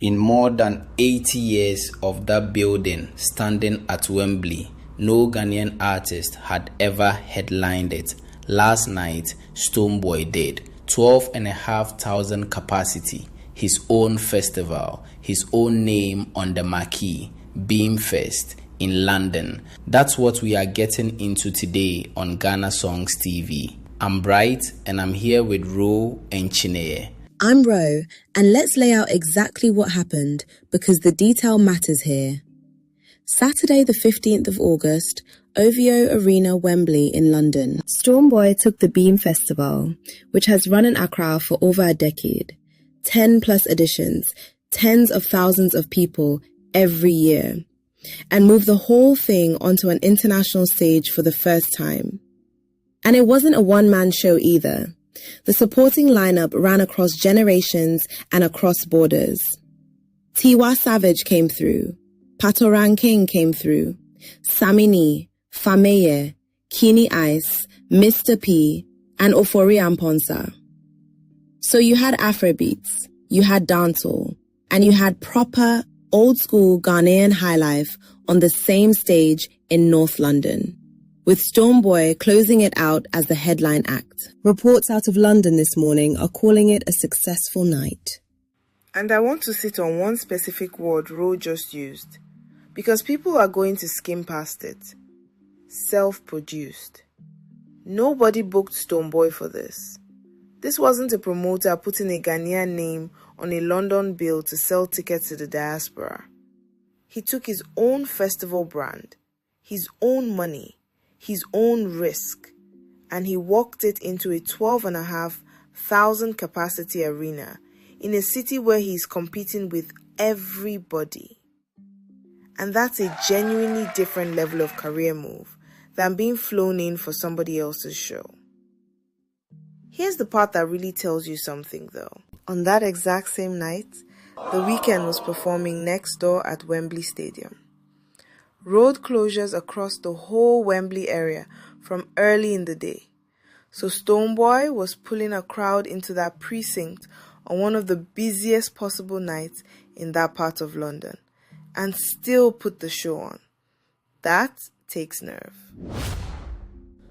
In more than 80 years of that building standing at Wembley, no Ghanaian artist had ever headlined it. Last night, Stonebwoy did. 12,500 capacity, his own festival, his own name on the marquee, BHIM Fest in London. That's what we are getting into today on Ghana Songs TV. I'm Bright and I'm here with Ro and Chineye. I'm Ro, and let's lay out exactly what happened because the detail matters here. Saturday the 15th of August, OVO Arena Wembley in London. Stonebwoy took the BHIM Festival, which has run in Accra for over a decade. 10 plus editions, tens of thousands of people every year, and moved the whole thing onto an international stage for the first time. And it wasn't a one-man show either. The supporting lineup ran across generations and across borders. Tiwa Savage came through. Patoranking came through. Samini, Fameye, Keeny Ice, Mr. P, and Ofori Amponsah. So you had Afrobeats, you had dancehall, and you had proper, old-school Ghanaian highlife on the same stage in North London, with Stonebwoy closing it out as the headline act. Reports out of London this morning are calling it a successful night. And I want to sit on one specific word Ro just used, because people are going to skim past it. Self-produced. Nobody booked Stonebwoy for this. This wasn't a promoter putting a Ghanaian name on a London bill to sell tickets to the diaspora. He took his own festival brand, his own money, his own risk, and he walked it into a 12,500 capacity arena in a city where he's competing with everybody. And that's a genuinely different level of career move than being flown in for somebody else's show. Here's the part that really tells you something though. On that exact same night, The Weeknd was performing next door at Wembley Stadium. Road closures across the whole Wembley area from early in the day. So Stonebwoy was pulling a crowd into that precinct on one of the busiest possible nights in that part of London and still put the show on. That takes nerve.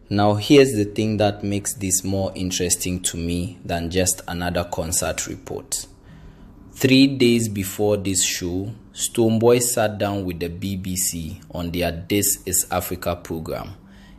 Now here's the thing that makes this more interesting to me than just another concert report. 3 days before this show, Stonebwoy sat down with the BBC on their This Is Africa program,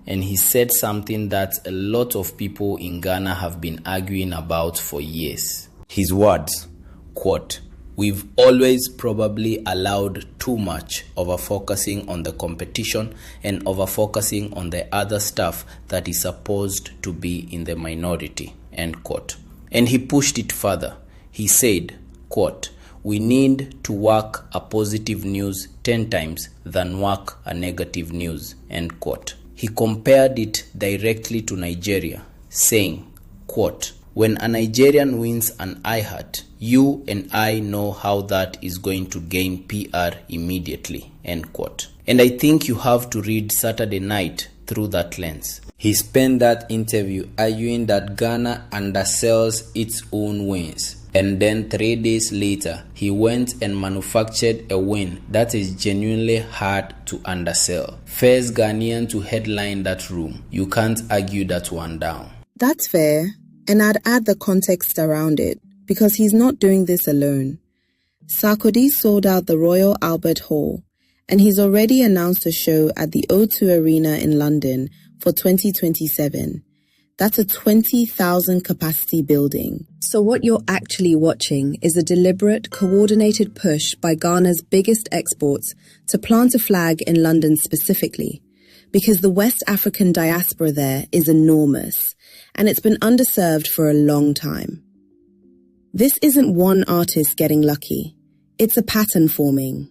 and he said something that a lot of people in Ghana have been arguing about for years. His words, quote, "We've always probably allowed too much over focusing on the competition and over focusing on the other stuff that is supposed to be in the minority," end quote. And he pushed it further. He said, quote, "We need to work a positive news 10 times than work a negative news," end quote. He compared it directly to Nigeria, saying, quote, "When a Nigerian wins an iHeart, you and I know how that is going to gain PR immediately," end quote. And I think you have to read Saturday Night through that lens. He spent that interview arguing that Ghana undersells its own wins. And then 3 days later, he went and manufactured a win that is genuinely hard to undersell. First Ghanaian to headline that room. You can't argue that one down. That's fair, and I'd add the context around it, because he's not doing this alone. Sarkodie sold out the Royal Albert Hall, and he's already announced a show at the O2 Arena in London for 2027. That's a 20,000 capacity building. So what you're actually watching is a deliberate, coordinated push by Ghana's biggest exports to plant a flag in London specifically, because the West African diaspora there is enormous, and it's been underserved for a long time. This isn't one artist getting lucky. It's a pattern forming.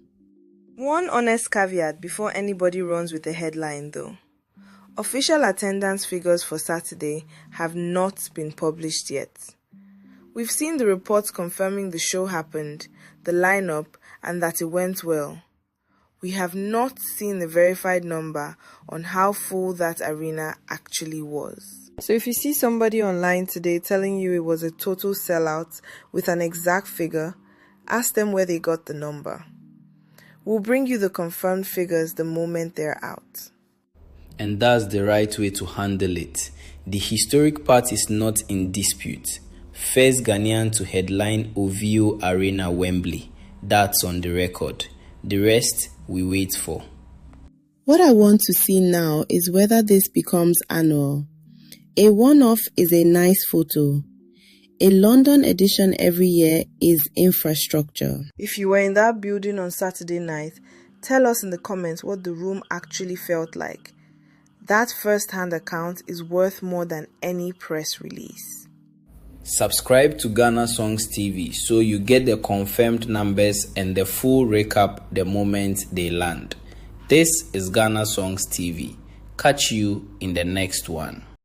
One honest caveat before anybody runs with the headline though. Official attendance figures for Saturday have not been published yet. We've seen the reports confirming the show happened, the lineup, and that it went well. We have not seen the verified number on how full that arena actually was. So if you see somebody online today telling you it was a total sellout with an exact figure, Ask them where they got the number. We'll bring you the confirmed figures the moment they're out. And that's the right way to handle it. The historic part is not in dispute. First Ghanaian to headline OVO Arena Wembley. That's on the record. The rest we wait for. What I want to see now is whether this becomes annual. A one-off is a nice photo. A London edition every year is infrastructure. If you were in that building on Saturday night, tell us in the comments what the room actually felt like. That first-hand account is worth more than any press release. Subscribe to Ghana Songs TV so you get the confirmed numbers and the full recap the moment they land. This is Ghana Songs TV. Catch you in the next one.